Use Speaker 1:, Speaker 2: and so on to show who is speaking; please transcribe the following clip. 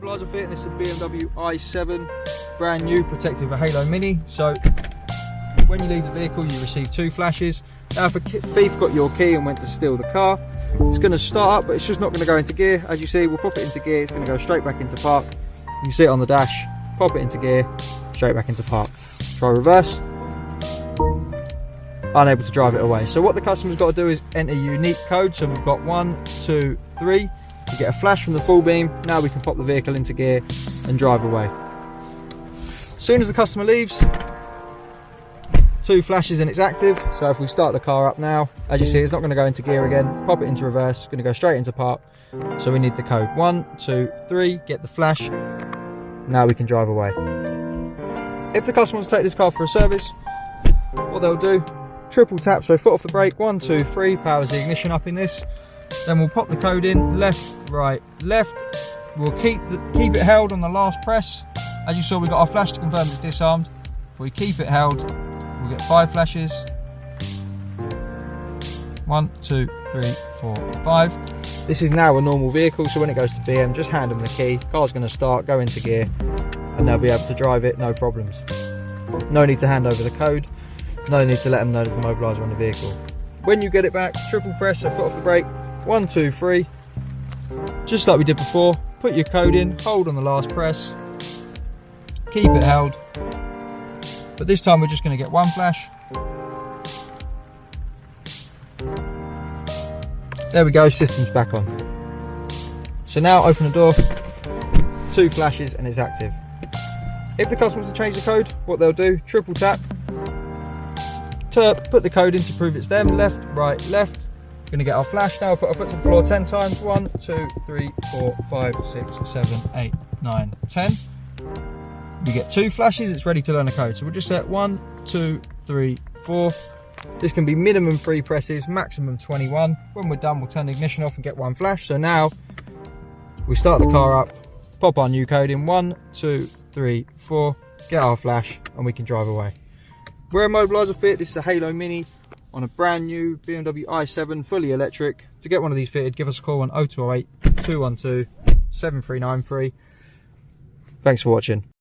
Speaker 1: Immobiliser Fit, and this is a BMW i7, brand new, protected with a Halo Mini. So when you leave the vehicle, you receive 2 flashes. Now if a thief got your key and went to steal the car, it's going to start up, but it's just not going to go into gear. As you see, we'll pop it into gear, it's going to go straight back into park. You can see it on the dash, pop it into gear, straight back into park. Try reverse, unable to drive it away. So what the customer's got to do is enter a unique code. So we've got 1, 2, 3. You get a flash from the full beam. Now we can pop the vehicle into gear and drive away. As soon as the customer leaves, 2 flashes and it's active. So if we start the car up now, as you see, it's not going to go into gear again. Pop it into reverse, it's going to go straight into park. So we need the code 1, 2, 3, get the flash. Now we can drive away. If the customer wants to take this car for a service, what they'll do, triple tap, so foot off the brake, 1, 2, 3, powers the ignition up in this. Then we'll pop the code in, left, right, left. We'll keep it held on the last press. As you saw, we've got our flash to confirm it's disarmed. If we keep it held, we'll get 5 flashes. 1, 2, 3, 4, 5. This is now a normal vehicle, so when it goes to BM, just hand them the key. Car's going to start, go into gear, and they'll be able to drive it, no problems. No need to hand over the code. No need to let them know there's a mobiliser on the vehicle. When you get it back, triple press, so foot off the brake, 1, 2, 3. Just like we did before, put your code in, hold on the last press, keep it held. But this time we're just going to get 1 flash. There we go, system's back on. So now open the door, 2 flashes and it's active. If the customer wants to change the code, what they'll do, triple tap, to put the code in to prove it's them, left, right, left. We're gonna get our flash now, put our foot to the floor 10 times, 1, 2, 3, 4, 5, 6, 7, 8, 9, 10. We get 2 flashes, it's ready to learn the code. So we'll just set 1, 2, 3, 4. This can be minimum 3 presses, maximum 21. When we're done, we'll turn the ignition off and get 1 flash. So now we start the car up, pop our new code in, 1, 2, 3, 4, get our flash, and we can drive away. We're Immobiliser Fit. This is a Halo Mini on a brand new BMW i7, fully electric. To get one of these fitted, give us a call on 0208 212 7393. Thanks for watching.